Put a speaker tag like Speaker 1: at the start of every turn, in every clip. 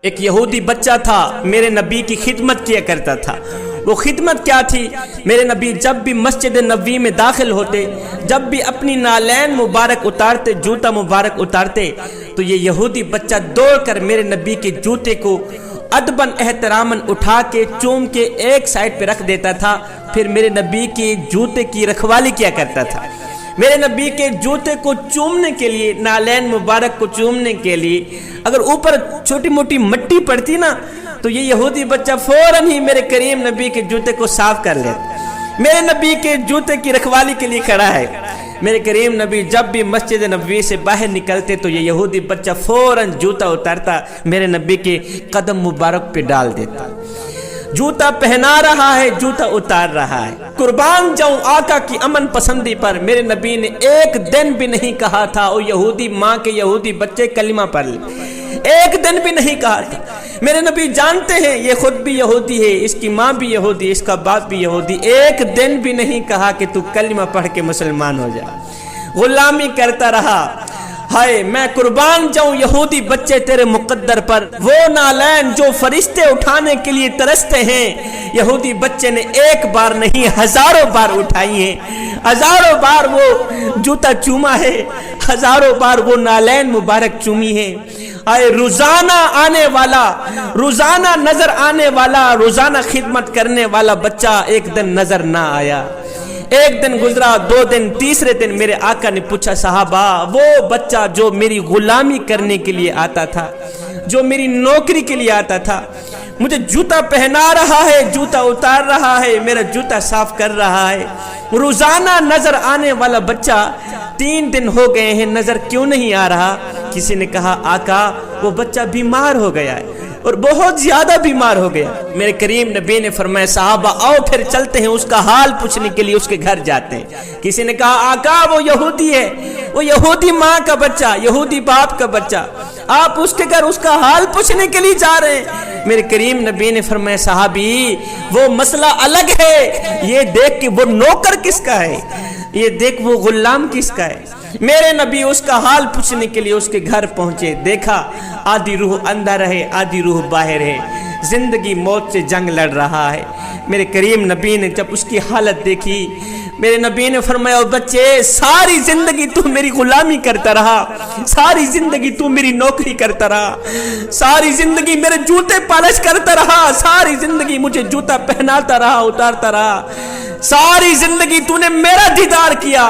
Speaker 1: ایک یہودی بچہ تھا، میرے نبی کی خدمت کیا کرتا تھا۔ وہ خدمت کیا تھی؟ میرے نبی جب بھی مسجد نبوی میں داخل ہوتے، جب بھی اپنی نالین مبارک اتارتے، جوتا مبارک اتارتے، تو یہ یہودی بچہ دوڑ کر میرے نبی کے جوتے کو ادباً احتراماً اٹھا کے چوم کے ایک سائڈ پہ رکھ دیتا تھا، پھر میرے نبی کے جوتے کی رکھوالی کیا کرتا تھا۔ میرے نبی کے جوتے کو چومنے کے لیے، نالین مبارک کو چومنے کے لیے اگر اوپر چھوٹی موٹی مٹی پڑتی نا تو یہ یہودی بچہ فوراً ہی میرے کریم نبی کے جوتے کو صاف کر لیتا۔ میرے نبی کے جوتے کی رکھوالی کے لیے کھڑا ہے۔ میرے کریم نبی جب بھی مسجد نبوی سے باہر نکلتے تو یہ یہودی بچہ فوراً جوتا اتارتا، میرے نبی کے قدم مبارک پہ ڈال دیتا۔ جوتا پہنا رہا ہے، جوتا اتار رہا ہے۔ قربان جاؤں آقا کی امن پسندی پر، میرے نبی نے ایک دن بھی نہیں کہا تھا او یہودی ماں کے یہودی بچے کلمہ پڑھ لے، ایک دن بھی نہیں کہا تھا۔ میرے نبی جانتے ہیں یہ خود بھی یہودی ہے، اس کی ماں بھی یہودی، اس کا باپ بھی یہودی، ایک دن بھی نہیں کہا کہ تو کلمہ پڑھ کے مسلمان ہو جا۔ غلامی کرتا رہا۔ ہائے میں قربان جاؤں یہودی بچے تیرے مقدر پر، وہ نالین جو فرشتے اٹھانے کے لیے ترستے ہیں، یہودی بچے نے ایک بار نہیں ہزاروں بار اٹھائی ہیں، ہزاروں بار وہ جوتا چوما ہے، ہزاروں بار وہ نالین مبارک چومی ہے۔ آئے روزانہ آنے والا، روزانہ نظر آنے والا، روزانہ خدمت کرنے والا بچہ ایک دن نظر نہ آیا۔ ایک دن گزرا، دو دن، تیسرے دن میرے آقا نے پوچھا صحابہ وہ بچہ جو میری غلامی کرنے کے لیے آتا تھا، جو میری نوکری کے لیے آتا تھا، مجھے جوتا پہنا رہا ہے، جوتا اتار رہا ہے، میرا جوتا صاف کر رہا ہے، روزانہ نظر آنے والا بچہ 3 دن ہو گئے ہیں، نظر کیوں نہیں آ رہا؟ کسی نے کہا آقا وہ بچہ بیمار ہو گیا ہے اور بہت زیادہ بیمار ہو گیا۔ میرے کریم نبی نے فرمایا صحابہ آؤ پھر چلتے ہیں، اس کا حال پوچھنے کے لیے اس کے گھر جاتے ہیں۔ کسی نے کہا آقا وہ یہودی ہے، وہ یہودی ماں کا بچہ، یہودی باپ کا بچہ، آپ اس کے گھر اس کا حال پوچھنے کے لیے جا رہے ہیں۔ میرے کریم نبی نے فرمایا صحابی وہ مسئلہ الگ ہے، یہ دیکھ کہ وہ نوکر کس کا ہے، یہ دیکھ وہ غلام کس کا ہے۔ میرے نبی اس کا حال پوچھنے کے لیے اس کے گھر پہنچے، دیکھا آدھی روح اندر ہے، آدھی روح باہر ہے، زندگی موت سے جنگ لڑ رہا ہے۔ میرے کریم نبی نے جب اس کی حالت دیکھی، میرے نبی نے فرمایا بچے ساری زندگی تو میری غلامی کرتا رہا، ساری زندگی تو میری نوکری کرتا رہا، ساری زندگی میرے جوتے پالش کرتا رہا، ساری زندگی مجھے جوتا پہناتا رہا، اتارتا رہا، ساری زندگی تو نے میرا دیدار کیا۔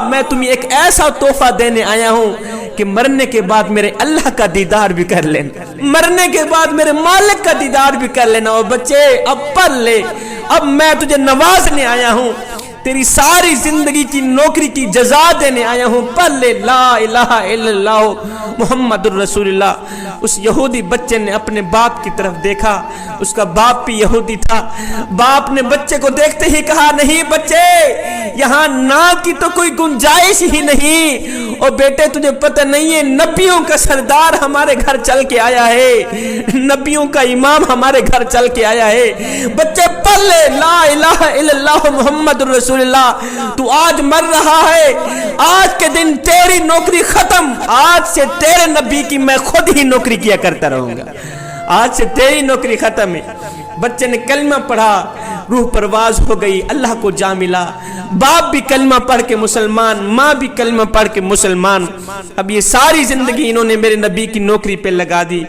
Speaker 1: میں تمہیں ایک ایسا تحفہ دینے آیا ہوں کہ مرنے کے بعد میرے اللہ کا دیدار بھی کر لینا، مرنے کے بعد میرے مالک کا دیدار بھی کر لینا۔ اور بچے اب پڑھ لے، اب میں تجھے نوازنے آیا ہوں، تیری ساری زندگی کی نوکری کی جزا دینے آیا ہوں، پڑھ لے لا الہ الا اللہ محمد الرسول اللہ۔ اس یہودی بچے نے اپنے باپ کی طرف دیکھا، اس کا باپ بھی یہودی تھا۔ باپ نے بچے کو دیکھتے ہی کہا نہیں بچے یہاں نا کی تو کوئی گنجائش ہی نہیں، اور بیٹے تجھے پتہ نہیں ہے نبیوں کا سردار ہمارے گھر چل کے آیا ہے، نبیوں کا امام ہمارے گھر چل کے آیا ہے، بچے پڑھ لے لا الہ الا اللہ محمد الرسول اللہ۔ تو آج مر رہا ہے، آج کے دن تیری نوکری ختم، آج سے تیرے نبی کی میں خود ہی نوکری کیا کرتا رہوں گا، آج سے تیری نوکری ختم ہے۔ بچے نے کلمہ پڑھا، روح پرواز ہو گئی، اللہ کو جا ملا۔ باپ بھی کلمہ پڑھ کے مسلمان، ماں بھی کلمہ پڑھ کے مسلمان۔ اب یہ ساری زندگی انہوں نے میرے نبی کی نوکری پہ لگا دی۔